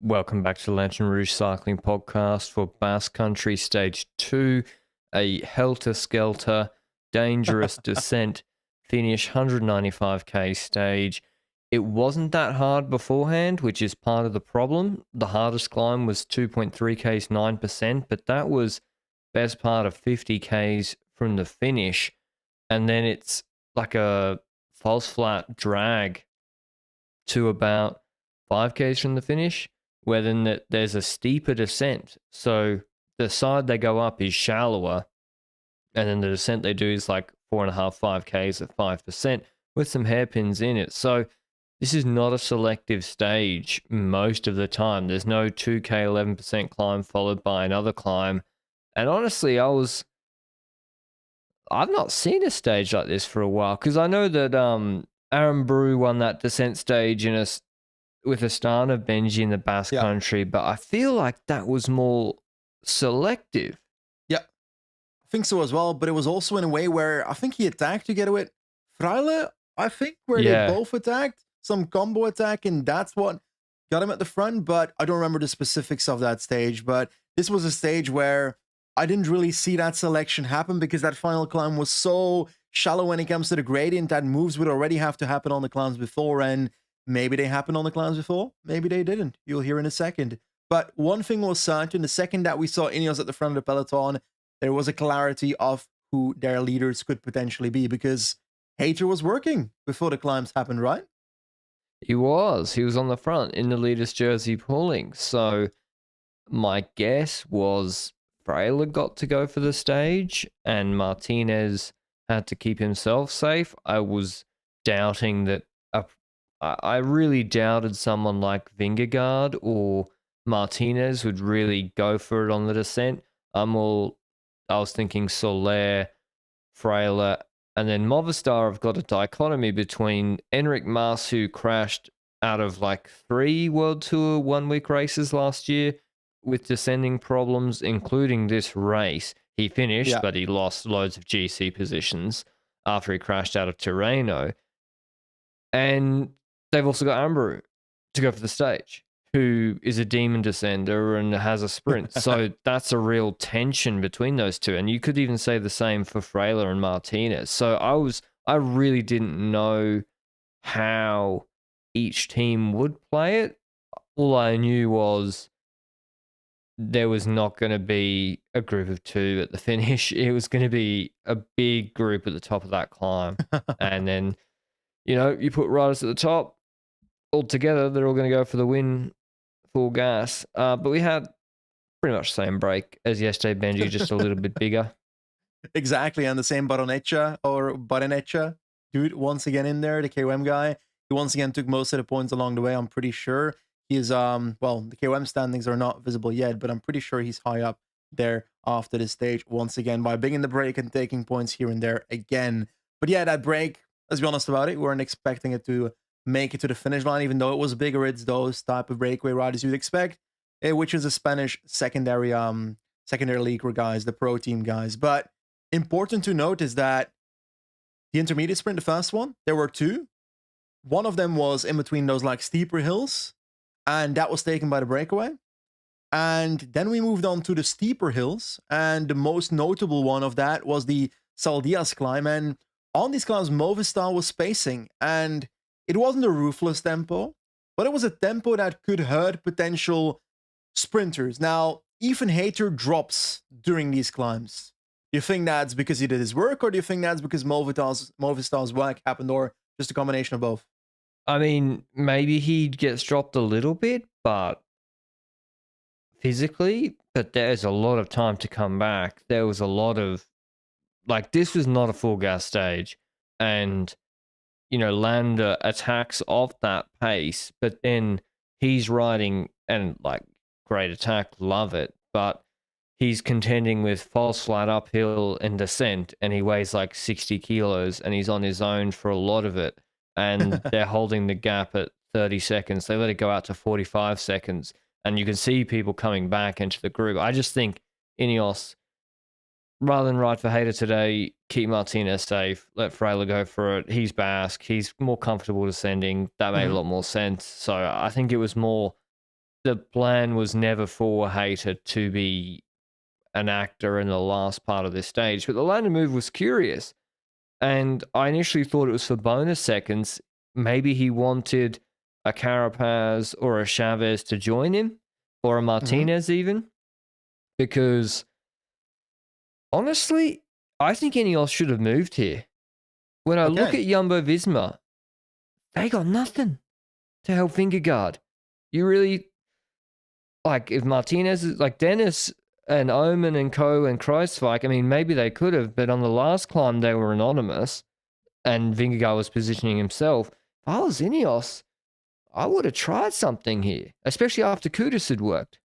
Welcome back to the Lanterne Rouge Cycling Podcast for Basque Country Stage 2, a helter-skelter, dangerous descent finish, 195k stage. It wasn't that hard beforehand, which is part of the problem. The hardest climb was 2.3k's 9%, but that was best part of 50k's from the finish. And then it's like a false flat drag to about 5k's from the finish, where then there's a steeper descent. So the side they go up is shallower, and then the descent they do is like 4.5, 5k's at 5% with some hairpins in it. So this is not a selective stage most of the time. There's no 2k 11% climb followed by another climb. And honestly, I've not seen a stage like this for a while, because I know that Aaron Broe won that descent stage with Astana Benji in the Basque Country, but I feel like that was more selective. Yeah, I think so as well, but it was also in a way where I think he attacked together with Freile, I think, where they both attacked, some combo attack, and that's what got him at the front, but I don't remember the specifics of that stage. But this was a stage where I didn't really see that selection happen, because that final climb was so shallow when it comes to the gradient that moves would already have to happen on the climbs before, and maybe they happened on the climbs before, maybe they didn't. You'll hear in a second. But one thing was certain: the second that we saw Ineos at the front of the peloton, there was a clarity of who their leaders could potentially be, because Hayter was working before the climbs happened, right? He was on the front in the leader's jersey pulling. So my guess was Freile got to go for the stage and Martinez had to keep himself safe. I was doubting that. I really doubted someone like Vingegaard or Martinez would really go for it on the descent. I was thinking Soler, Freile, and then Movistar have got a dichotomy between Enric Mas, who crashed out of like 3 World Tour 1-week races last year with descending problems, including this race. He finished, but he lost loads of GC positions after he crashed out of Tirreno. And they've also got Ambrose to go for the stage, who is a demon descender and has a sprint. So that's a real tension between those two. And you could even say the same for Freile and Martinez. So I really didn't know how each team would play it. All I knew was there was not going to be a group of 2 at the finish. It was going to be a big group at the top of that climb. And then, you put riders at the top, all together, they're all going to go for the win, full gas. But we had pretty much the same break as yesterday, Benji, just a little bit bigger. Exactly, and the same Baronecha dude once again in there, the KOM guy. He once again took most of the points along the way, I'm pretty sure. He's, the KOM standings are not visible yet, but I'm pretty sure he's high up there after this stage once again by being in the break and taking points here and there again. But yeah, that break, let's be honest about it, we weren't expecting it to make it to the finish line, even though it was bigger. It's those type of breakaway riders you'd expect, which is a Spanish secondary league guys, the pro team guys. But important to note is that the intermediate sprint, the first one, there were 2. One of them was in between those like steeper hills, and that was taken by the breakaway. And then we moved on to the steeper hills, and the most notable one of that was the Saldias climb. And on these climbs, Movistar was spacing, and it wasn't a ruthless tempo, but it was a tempo that could hurt potential sprinters. Now, Ethan Hayter drops during these climbs. Do you think that's because he did his work, or do you think that's because Movistar's work happened, or just a combination of both? I mean, maybe he gets dropped a little bit, but physically, but there's a lot of time to come back. There was a lot of, this was not a full gas stage, and Landa attacks off that pace, but then he's riding, and great attack, love it, but he's contending with false flat uphill and descent, and he weighs like 60 kilos, and he's on his own for a lot of it, and they're holding the gap at 30 seconds. They let it go out to 45 seconds, and you can see people coming back into the group. I just think Ineos, rather than ride for Hayter today, keep Martinez safe, let Freile go for it. He's Basque. He's more comfortable descending. That made a lot more sense. So I think it was more the plan was never for Hater to be an actor in the last part of this stage, but the Lantern move was curious. And I initially thought it was for bonus seconds. Maybe he wanted a Carapaz or a Chavez to join him, or a Martinez even, because honestly, I think Ineos should have moved here. When I look at Jumbo Visma, they got nothing to help Vingegaard. You really, like, if Martinez is like Dennis and Omen and Co and Kreuzweig, I mean, maybe they could have, but on the last climb they were anonymous and Vingegaard was positioning himself. If I was Ineos, I would have tried something here, especially after Kudus had worked.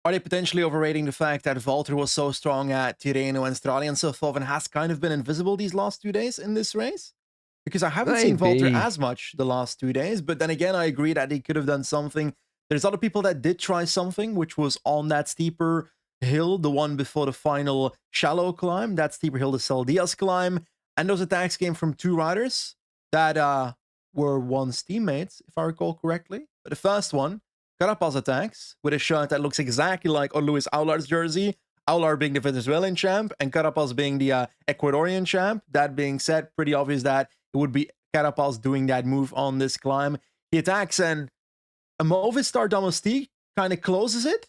Are they potentially overrating the fact that Valtteri was so strong at Tirreno and Strade and so forth and has kind of been invisible these last 2 days in this race? Because I haven't seen Valtteri as much the last 2 days, but then again, I agree that he could have done something. There's other people that did try something, which was on that steeper hill, the one before the final shallow climb, that steeper hill, the Saldias climb, and those attacks came from 2 riders that were once teammates, if I recall correctly. But the first one, Carapaz attacks with a shirt that looks exactly like Luis Aular's jersey, Aular being the Venezuelan champ and Carapaz being the Ecuadorian champ. That being said, pretty obvious that it would be Carapaz doing that move on this climb. He attacks and a Movistar Domestique kind of closes it,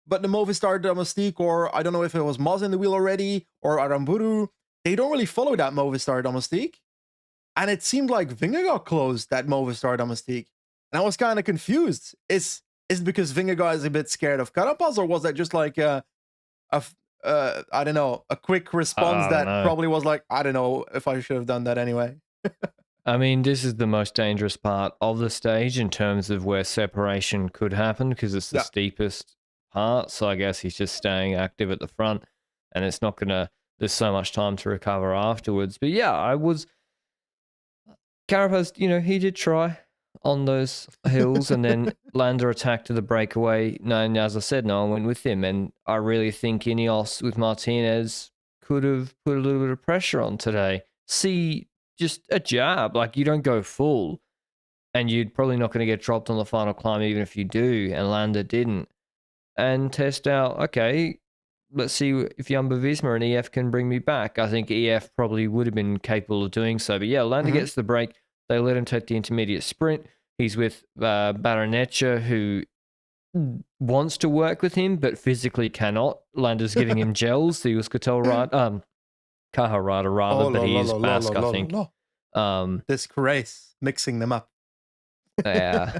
but the Movistar Domestique, or I don't know if it was Moz in the wheel already, or Aramburu, they don't really follow that Movistar Domestique. And it seemed like Vingegaard closed that Movistar Domestique. And I was kind of confused. Is it because Vingegaard is a bit scared of Carapaz, or was that just like I don't know, a quick response that probably was like, I don't know if I should have done that anyway. I mean, this is the most dangerous part of the stage in terms of where separation could happen because it's the steepest part. So I guess he's just staying active at the front and it's not going to, there's so much time to recover afterwards. But yeah, Carapaz, he did try on those hills and then Landa attacked to the breakaway. No, and as I said, no one went with him. And I really think Ineos with Martinez could have put a little bit of pressure on today. See, just a jab, like you don't go full and you're probably not going to get dropped on the final climb even if you do, and Landa didn't. And test out, okay, let's see if Jumbo Visma and EF can bring me back. I think EF probably would have been capable of doing so. But yeah, Landa gets the break. They let him take the intermediate sprint. He's with Baroneccia, who wants to work with him, but physically cannot. Landa's giving him gels. The Euskaltel rider, Caja rider rather, but he is Basque, I think. Disgrace, mixing them up. Yeah.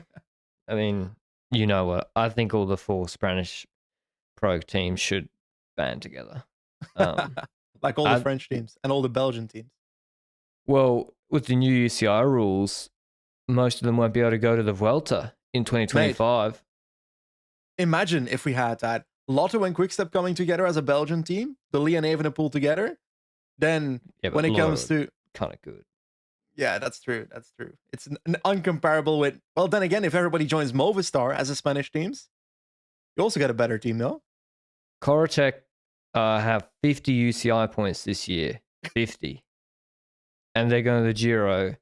I mean, you know what? I think all the 4 Spanish pro teams should band together. Like all the French teams and all the Belgian teams. Well, with the new UCI rules, most of them won't be able to go to the Vuelta in 2025. Mate, imagine if we had that. Lotto and Quickstep coming together as a Belgian team, the Lee and Evenepoel together, then when it comes to... kind of good. Yeah, that's true. That's true. It's uncomparable with... Well, then again, if everybody joins Movistar as a Spanish teams, you also get a better team, no? Corotec have 50 UCI points this year. 50. And they're going to the Giro.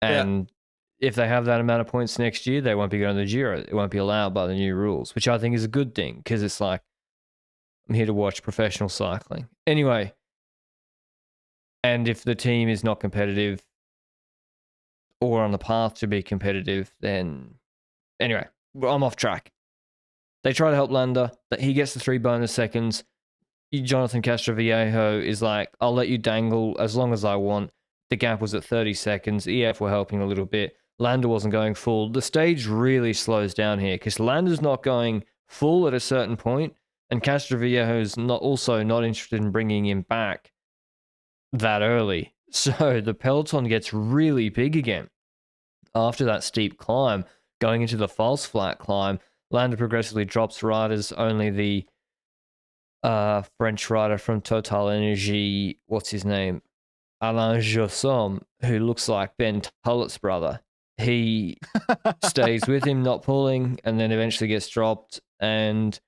And if they have that amount of points next year, they won't be going to the Giro. It won't be allowed by the new rules, which I think is a good thing because it's like, I'm here to watch professional cycling. Anyway, and if the team is not competitive or on the path to be competitive, then anyway, I'm off track. They try to help Landa. He gets the 3 bonus seconds. Jonathan Castroviejo is like, I'll let you dangle as long as I want. The gap was at 30 seconds. EF were helping a little bit. Landa wasn't going full. The stage really slows down here because Landa's not going full at a certain point, and Castroviejo's also not interested in bringing him back that early. So the peloton gets really big again. After that steep climb, going into the false flat climb, Landa progressively drops riders. Only the French rider from Total Energy, what's his name? Alain Jossom, who looks like Ben Tullett's brother. He stays with him, not pulling, and then eventually gets dropped. And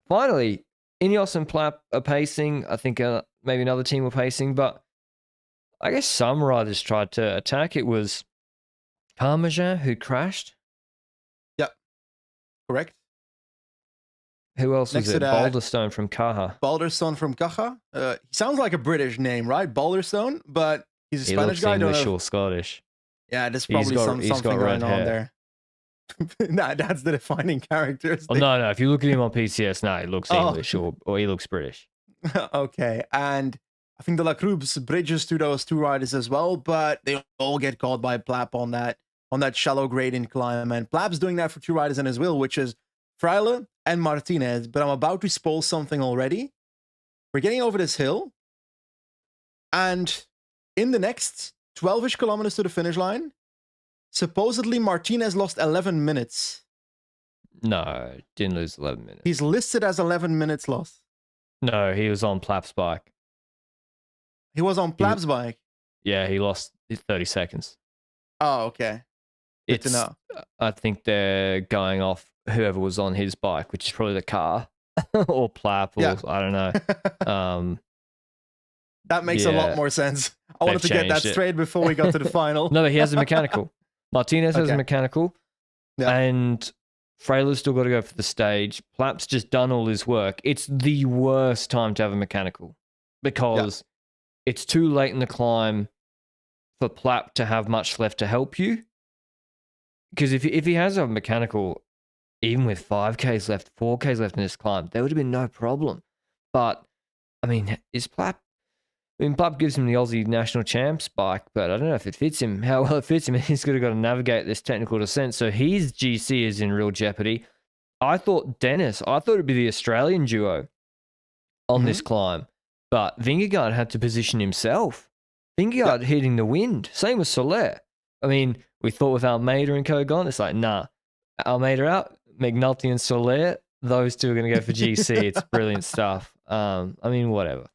finally, Ineos and Plap are pacing. I think maybe another team were pacing, but I guess some riders tried to attack. It was Parmesan who crashed. Yep, correct. Who else Next was to it? that- Boulderstone from Caja. Balderstone from Caja. He sounds like a British name, right? Balderstone, but he's a He Spanish looks guy. I don't English know. or Scottish. Yeah, there's He's probably got something red going on hair. there. Nah, that's the defining characteristic. Oh, no. If you look at him on PCS, no, he looks Oh. English or he looks British. Okay, and I think the La Cruz bridges to those two riders as well, but they all get caught by Plap on that shallow gradient climb, and Plap's doing that for two riders in his wheel, which is Fraile and Martinez. But I'm about to spoil something already. We're getting over this hill, and in the next 12-ish kilometers to the finish line, supposedly Martinez lost 11 minutes. No, didn't lose 11 minutes. He's listed as 11 minutes lost. No, he was on Plap's bike. He was on Plap's bike. Yeah, he lost 30 seconds. Oh, okay. Good to know. I think they're going off whoever was on his bike, which is probably the car or Plap, or Yeah. I don't know. That makes a lot more sense. I wanted to get that changed it. straight before we got to the final. No, he has a mechanical. Martinez has a Okay. mechanical, Yeah. and Frailer's still got to go for the stage. Plap's just done all his work. It's the worst time to have a mechanical because it's too late in the climb for Plap to have much left to help you. Because if he has a mechanical, even with 5Ks left, 4Ks left in this climb, there would have been no problem. But, I mean, Plap gives him the Aussie national champs bike, but I don't know if it fits him, how well it fits him. He's got to navigate this technical descent. So his GC is in real jeopardy. I thought it'd be the Australian duo on this climb, but Vingegaard had to position himself. Vingegaard hitting the wind. Same with Soler. I mean, we thought with Almeida and co gone, it's like, nah, Almeida out, McNulty and Soler, those two are going to go for GC. It's brilliant stuff. I mean, whatever.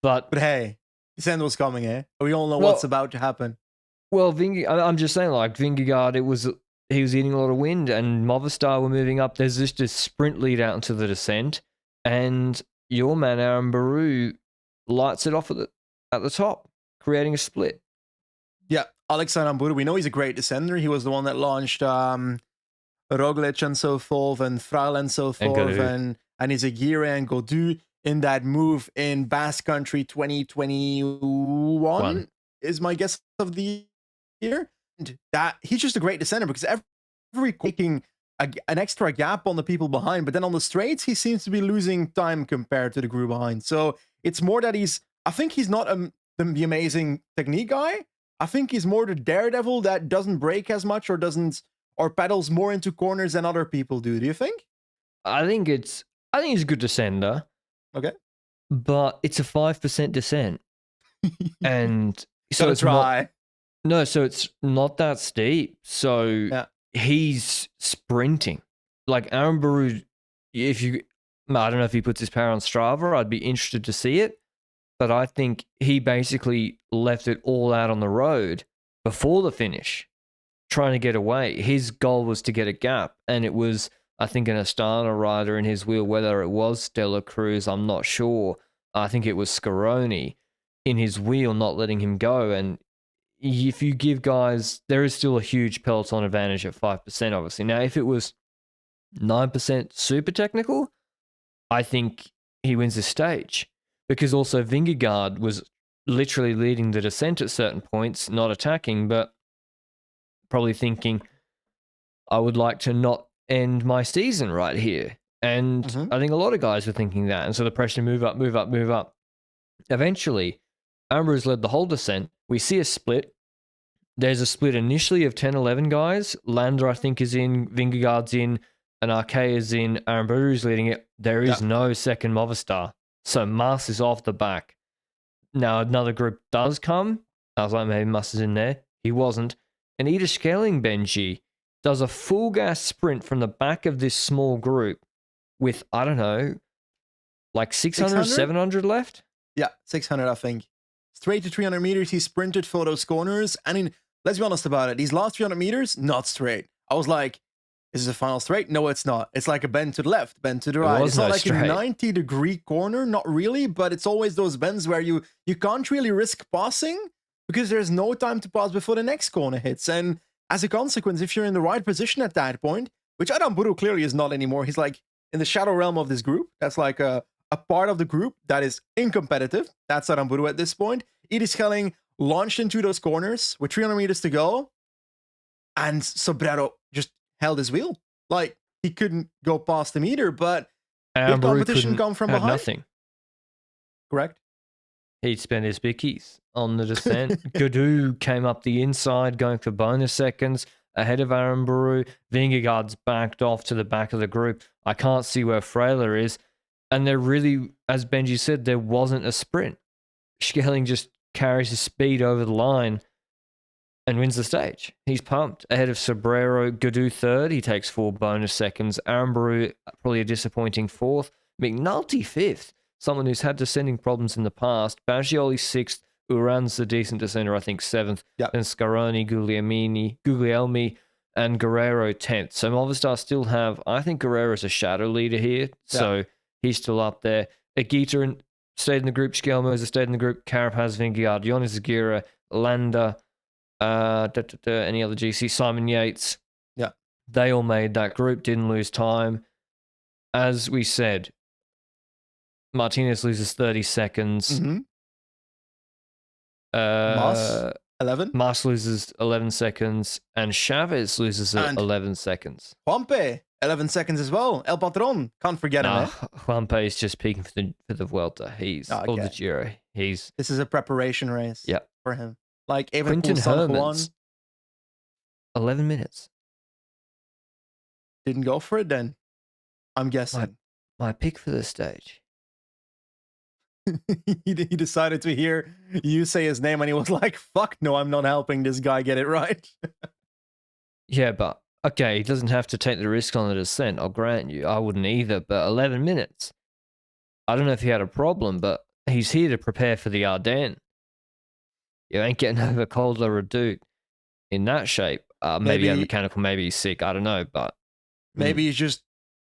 But hey, Descent was coming, eh? We all know what's about to happen. Well, I'm just saying, like, Vingegaard, he was eating a lot of wind, and Movistar were moving up. There's just a sprint lead out into the descent, and your man, Aaron Broe, lights it off at the top, creating a split. Yeah, Alex Aramburu, we know he's a great descender. He was the one that launched Roglic and so forth, and Fraile and so forth, and Izagirre and Gaudu in that move in Basque Country 2021 is my guess of the year. And that he's just a great descender because every taking an extra gap on the people behind, but then on the straights he seems to be losing time compared to the group behind. So it's more that I think he's not the amazing technique guy. I think he's more the daredevil that doesn't brake as much or pedals more into corners than other people do. Do you think? I think he's a good descender. Okay. But it's a 5% descent. And so it's so it's not that steep. So he's sprinting. Like Aaron Broe, I don't know if he puts his power on Strava, I'd be interested to see it. But I think he basically left it all out on the road before the finish, trying to get away. His goal was to get a gap, and it was, I think, an Astana rider in his wheel, whether it was Stella Cruz, I'm not sure. I think it was Scaroni in his wheel, not letting him go. And if you give guys, there is still a huge peloton advantage at 5%, obviously. Now, if it was 9% super technical, I think he wins the stage. Because also Vingegaard was literally leading the descent at certain points, not attacking, but probably thinking, I would like to not end my season right here. And I think a lot of guys were thinking that. And so the pressure to move up, move up, move up. Eventually, Ambrose led the whole descent. We see a split. There's a split initially of 10, 11 guys. Lander, I think, is in. Vingegaard's in. And Arkea is in. Aramburu is leading it. There is no second Movistar. So Mas is off the back. Now another group does come. I was like, maybe Mas is in there. He wasn't. And Ida Scaling Benji does a full gas sprint from the back of this small group with, I don't know, like 600, 700 left? Yeah, 600, I think. Straight to 300 meters, he sprinted for those corners. And let's be honest about it. These last 300 meters, not straight. I was like, is this a final straight? No, it's not. It's like a bend to the left, bend to the right. It's not like a 90-degree corner, not really, but it's always those bends where you can't really risk passing because there's no time to pass before the next corner hits. And as a consequence, if you're in the right position at that point, which Aramburu clearly is not anymore, he's like in the shadow realm of this group. That's like a part of the group that is incompetitive. That's Aramburu at this point. Schelling launched into those corners with 300 meters to go, and Sobrero just held his wheel. Like, he couldn't go past him either, but did competition come from behind? Nothing. Correct. He spent his bickies on the descent. Gadu came up the inside, going for bonus seconds ahead of Aramburu. Vingegaard's backed off to the back of the group. I can't see where Freyler is. And there really, as Benji said, there wasn't a sprint. Schelling just carries his speed over the line and wins the stage. He's pumped. Ahead of Sobrero, Gadu third. He takes 4 bonus seconds. Aramburu, probably a disappointing 4th. McNulty 5th. Someone who's had descending problems in the past. Baggioli 6th. Uran's the decent descender, I think 7th. Yep. And Scaroni, Guglielmi, and Guerrero 10th. So Movistar still have, I think Guerrero's a shadow leader here. So he's still up there. Agita stayed in the group. Schelmoser stayed in the group. Carapaz, Vingegaard, Jonas Aguirre, Landa, any other GC, Simon Yates. Yeah. They all made that group, didn't lose time. As we said, Martinez loses 30 seconds. Mm-hmm. Mas, 11. Mas loses 11 seconds. And Chavez loses 11 seconds. Juanpe, 11 seconds as well. El Patron, can't forget him. Juanpe is just peaking for the Vuelta. Or the Giro. This is a preparation race for him. Like Quinton Hermans, 11 minutes. Didn't go for it then, I'm guessing. My pick for the stage. He decided to hear you say his name and he was like, fuck no, I'm not helping this guy get it right. Yeah, but okay, he doesn't have to take the risk on the descent, I'll grant you. I wouldn't either, but 11 minutes. I don't know if he had a problem, but he's here to prepare for the Ardennes. You ain't getting over Calder Redoute in that shape. Maybe he had mechanical, maybe he's sick, I don't know, but... Maybe he's just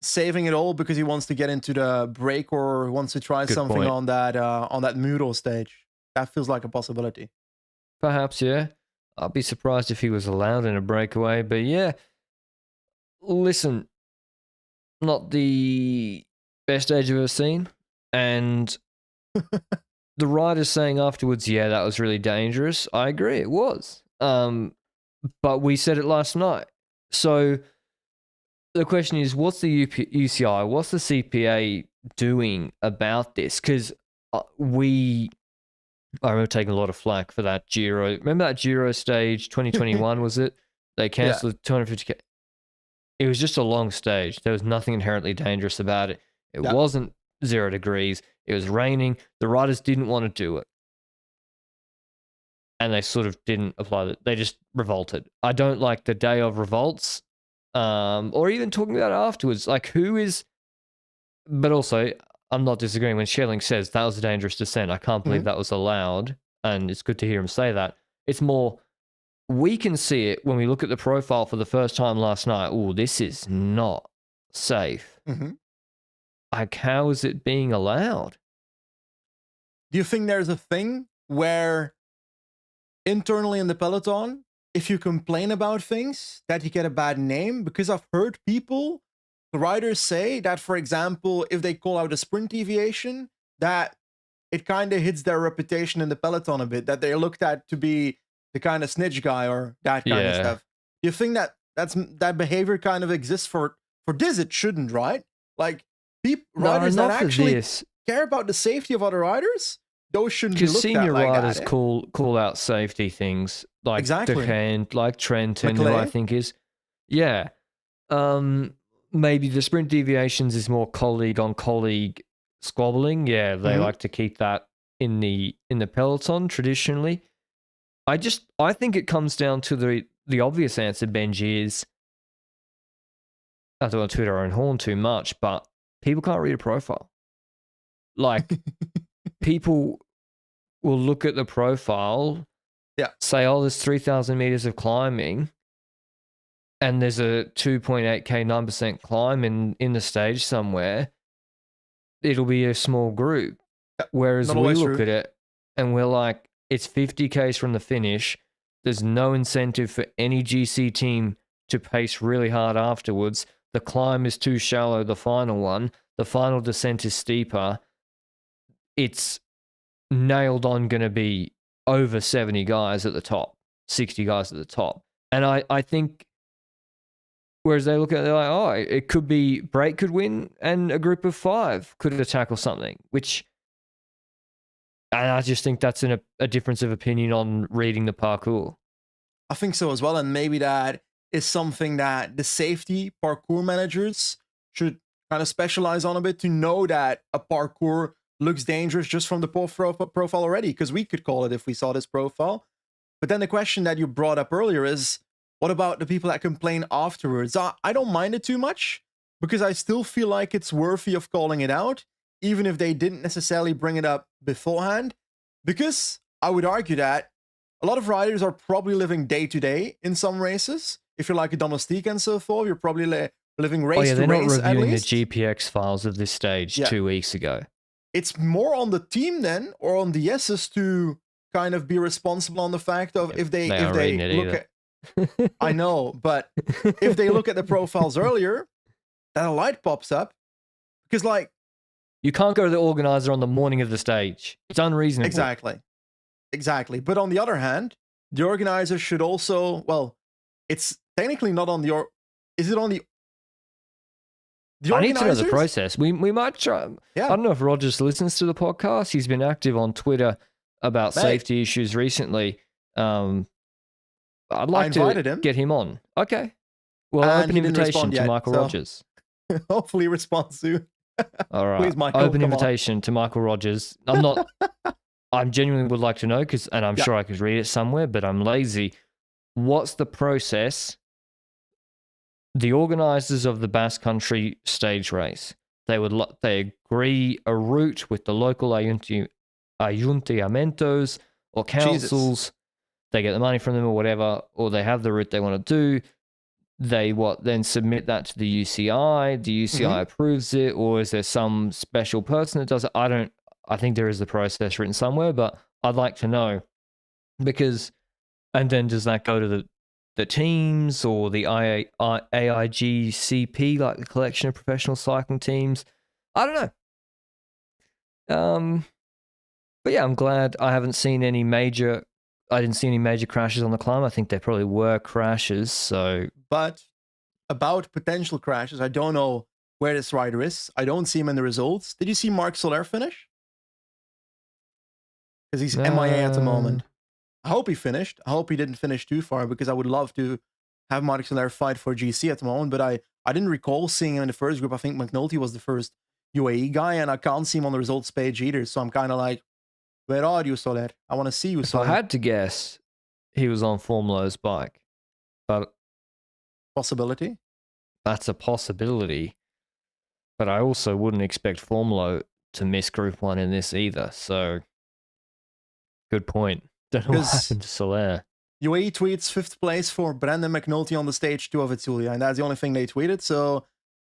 saving it all because he wants to get into the break or wants to try something on that Muro stage. That feels like a possibility. Perhaps, yeah. I'd be surprised if he was allowed in a breakaway, but yeah. Listen, not the best stage I've ever seen, and the rider's saying afterwards, yeah, that was really dangerous. I agree, it was. But we said it last night. So the question is, what's the UCI, what's the CPA doing about this? Because I remember taking a lot of flack for that Giro. Remember that Giro stage, 2021, was it? They cancelled 250K. It was just a long stage. There was nothing inherently dangerous about it. It wasn't 0 degrees. It was raining. The riders didn't want to do it. And they sort of didn't apply it. They just revolted. I don't like the day of revolts. Or even talking about it afterwards. Like, who is... But also, I'm not disagreeing when Schelling says that was a dangerous descent. I can't believe that was allowed. And it's good to hear him say that. It's more... We can see it when we look at the profile for the first time last night. Oh, this is not safe. Like, how is it being allowed? Do you think there's a thing where internally in the peloton, if you complain about things, that you get a bad name? Because I've heard the riders say that, for example, if they call out a sprint deviation, that it kind of hits their reputation in the peloton a bit, that they're looked at to be the kind of snitch guy or that kind of stuff. You think that behavior kind of exists for this? It shouldn't, right? Like, riders that actually care about the safety of other riders, those shouldn't be looked at like that. Because senior riders call out safety things, like Decant, like Trenton, who I think is... Yeah. Maybe the sprint deviations is more colleague on colleague squabbling. Yeah, they like to keep that in the peloton traditionally. I think it comes down to the obvious answer, Benji, is... I don't want to toot our own horn too much, but people can't read a profile. Like, people will look at the profile, say, oh, there's 3,000 meters of climbing, and there's a 2.8k 9% climb in the stage somewhere. It'll be a small group. Whereas we look at it and we're like, it's 50k's from the finish. There's no incentive for any GC team to pace really hard afterwards. the climb is too shallow, the final one, the final descent is steeper, it's nailed on going to be over 70 guys at the top, 60 guys at the top. And I think, whereas they look at it, they're like, oh, it could be Break could win and a group of 5 could tackle something, which, and I just think that's a difference of opinion on reading the parkour. I think so as well. And maybe that is something that the safety parkour managers should kind of specialize on a bit, to know that a parkour looks dangerous just from the profile already, because we could call it if we saw this profile. But then the question that you brought up earlier is, what about the people that complain afterwards? I don't mind it too much, because I still feel like it's worthy of calling it out, even if they didn't necessarily bring it up beforehand. Because I would argue that a lot of riders are probably living day to day in some races. If you're like a domestique and so forth, you're probably living race to race. They're not reviewing the GPX files of this stage 2 weeks ago. It's more on the team then, or on the S's, to kind of be responsible on the fact of if they look at. I know, but if they look at the profiles earlier, that a light pops up, because like, you can't go to the organizer on the morning of the stage. It's unreasonable. Exactly. But on the other hand, the organizer should also, well, it's technically not on the is it on the I need to know the process. We might try. Yeah. I don't know if Rogers listens to the podcast. He's been active on Twitter about safety issues recently. I'd like to get him on. Okay. Well, open invitation to Michael Rogers. Hopefully respond soon. All right. Please, Michael, open invitation to Michael Rogers. I genuinely would like to know, and I'm sure I could read it somewhere, but I'm lazy. What's the process? The organizers of the Basque Country stage race, they agree a route with the local ayuntamientos or councils. Jesus. They get the money from them or whatever, or they have the route they want to do. They then submit that to the UCI. The UCI approves it, or is there some special person that does it? I think there is a process written somewhere, but I'd like to know, because, and then does that go to the teams or the AIGCP, like the collection of professional cycling teams? I don't know. But yeah, I'm glad I didn't see any major crashes on the climb. I think there probably were crashes. So, but about potential crashes, I don't know where this rider is. I don't see him in the results. Did you see Marc Soler finish? Because he's MIA at the moment. I hope he finished. I hope he didn't finish too far, because I would love to have Marc Soler fight for GC at the moment. But I didn't recall seeing him in the first group. I think McNulty was the first UAE guy, and I can't see him on the results page either. So I'm kind of like, where are you, Soler? I want to see you, Soler. If I had to guess, he was on Formula's bike. But possibility? That's a possibility. But I also wouldn't expect Formula to miss Group 1 in this either. So, good point. Don't know what happened to Soler. UAE tweets 5th place for Brandon McNulty on the stage 2 of Itzulia, and that's the only thing they tweeted. So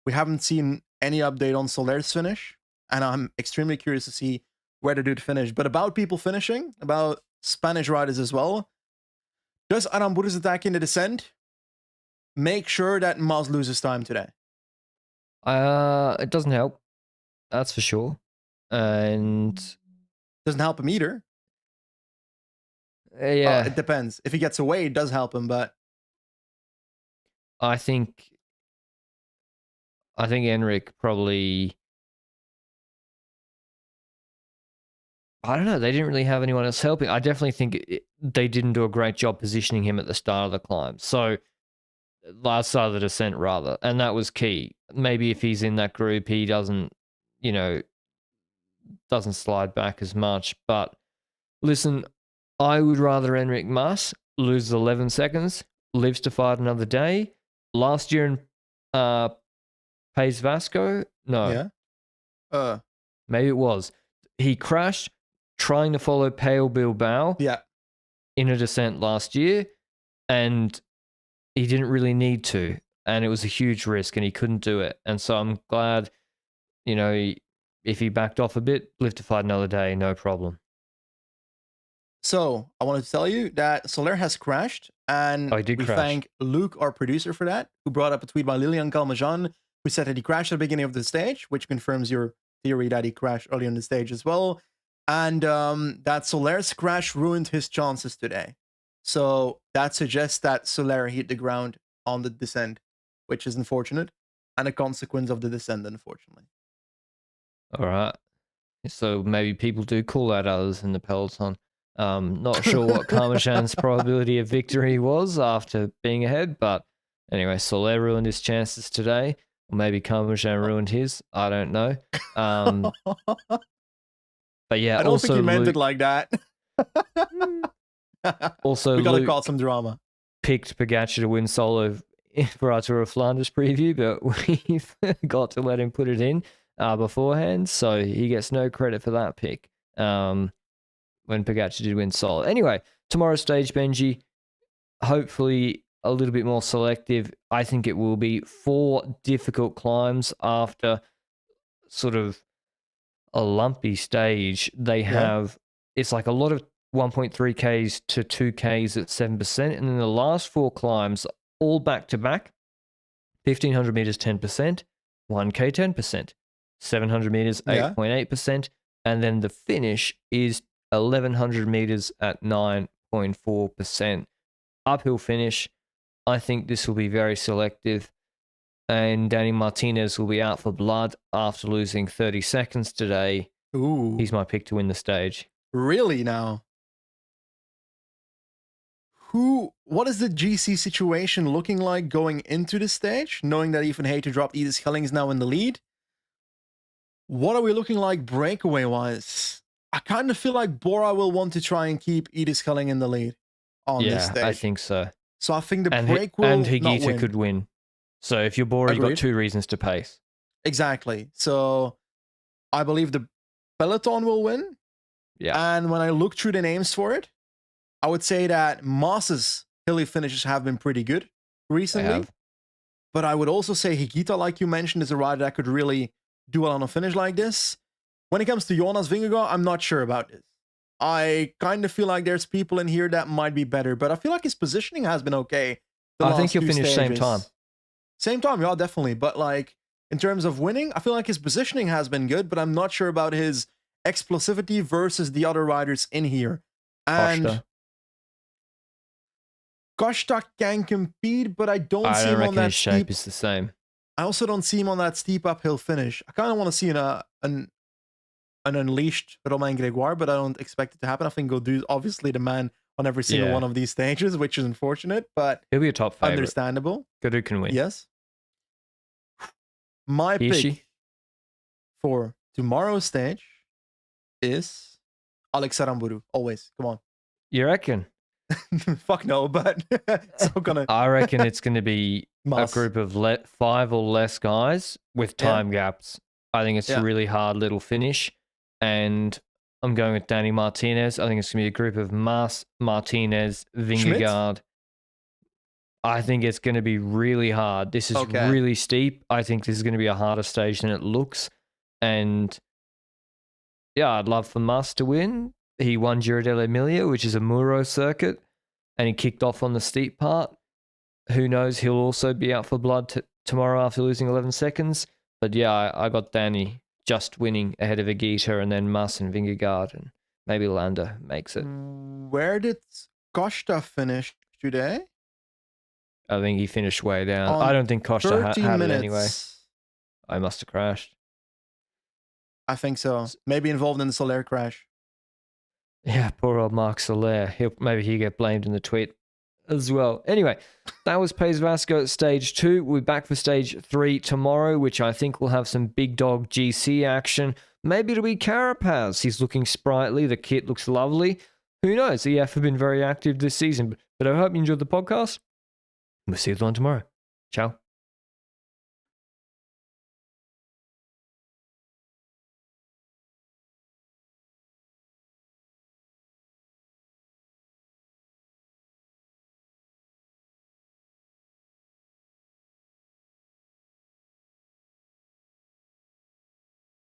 we haven't seen any update on Soler's finish, and I'm extremely curious to see where the dude finished. But about people finishing, about Spanish riders as well, does Arambur's attack in the descent make sure that Maz loses time today? It doesn't help, that's for sure, and doesn't help him either. Yeah, it depends. If he gets away, it does help him, but I think Enric probably, I don't know, they didn't really have anyone else helping. I definitely think they didn't do a great job positioning him at the start of the climb. So, last side of the descent, rather. And that was key. Maybe if he's in that group, he doesn't slide back as much. But listen, I would rather Enric Mas loses 11 seconds, lives to fight another day. Last year in País Vasco, no. Yeah. Maybe it was. He crashed trying to follow Pale Bilbao in a descent last year, and he didn't really need to, and it was a huge risk, and he couldn't do it. And so I'm glad, if he backed off a bit, live to fight another day, no problem. So I wanted to tell you that Soler has crashed, and Oh, he did we crash. thank Luke, our producer, for that, who brought up a tweet by Lilian Kalmajan, who said that he crashed at the beginning of the stage, which confirms your theory that he crashed early on the stage as well, and that Soler's crash ruined his chances today. So that suggests that Soler hit the ground on the descent, which is unfortunate, and a consequence of the descent, unfortunately. All right. So maybe people do call out others in the peloton. Not sure what Karmachan's probability of victory was after being ahead, but anyway, Soler ruined his chances today. Or maybe Karmachan ruined his. I don't know. But yeah, I don't also think he meant Luke, it like that. also we gotta Luke cause some drama. picked Pogacar to win solo for our Tour of Flanders preview, but we forgot to let him put it in beforehand, so he gets no credit for that pick when Pogacar did win solo. Anyway, tomorrow's stage, Benji, hopefully a little bit more selective. I think it will be 4 difficult climbs after sort of a lumpy stage. They have, it's like a lot of 1.3 Ks to 2 Ks at 7%, and then the last 4 climbs all back to back, 1500 meters 10%, 1K 10%, 700 meters 8.8%, and then the finish is 1100 meters at 9.4%. Uphill finish. I think this will be very selective, and Danny Martinez will be out for blood after losing 30 seconds today. Ooh. He's my pick to win the stage. Really now? What is the GC situation looking like going into the stage, knowing that even Hayter dropped Edith Schelling is now in the lead? What are we looking like breakaway-wise? I kind of feel like Bora will want to try and keep Edith Schelling in the lead on this stage. Yeah, I think so. So I think the And break will and not Higuita win. could win. So if you're Bora, you've got Agreed. 2 reasons to pace. Exactly. So I believe the peloton will win. Yeah. And when I look through the names for it, I would say that Moss's hilly finishes have been pretty good recently. But I would also say Higuita, like you mentioned, is a rider that could really do well on a finish like this. When it comes to Jonas Vingegaard, I'm not sure about this. I kind of feel like there's people in here that might be better, but I feel like his positioning has been okay. I think he'll finish same time. Same time, yeah, definitely. But like in terms of winning, I feel like his positioning has been good, but I'm not sure about his explosivity versus the other riders in here. And Costa can compete, but I don't see him on that his shape steep. is the same. I also don't see him on that steep uphill finish. I kind of want to see an unleashed Romain Grégoire, but I don't expect it to happen. I think Godou's obviously the man on every single one of these stages, which is unfortunate, but he'll be a top favorite. Understandable. Godou can win. Yes. My pick for tomorrow's stage is Alex Aramburu. Always. Come on. You reckon? Fuck no, but it's not gonna. I reckon it's going to be a group of 5 or less guys with time gaps. I think it's a really hard little finish, and I'm going with Danny Martinez. I think it's going to be a group of Mas, Martinez, Vingegaard. I think it's going to be really hard. This is really steep. I think this is going to be a harder stage than it looks, and yeah, I'd love for Mas to win. He won Giro dell'Emilia, which is a Muro circuit, and he kicked off on the steep part. Who knows? He'll also be out for blood tomorrow after losing 11 seconds. But yeah, I got Danny just winning ahead of Higuita, and then Mas and Vingegaard, and maybe Landa makes it. Where did Costa finish today? I think he finished way down. I don't think Costa had it anyway. I must have crashed. I think so. Maybe involved in the Soler crash. Yeah, poor old Marc Soler. Maybe he'll get blamed in the tweet as well. Anyway, that was Pace Vasco at stage 2. We'll be back for stage 3 tomorrow, which I think will have some big dog GC action. Maybe it'll be Carapaz. He's looking sprightly. The kit looks lovely. Who knows? The EF have been very active this season. But I hope you enjoyed the podcast. We'll see you on tomorrow. Ciao.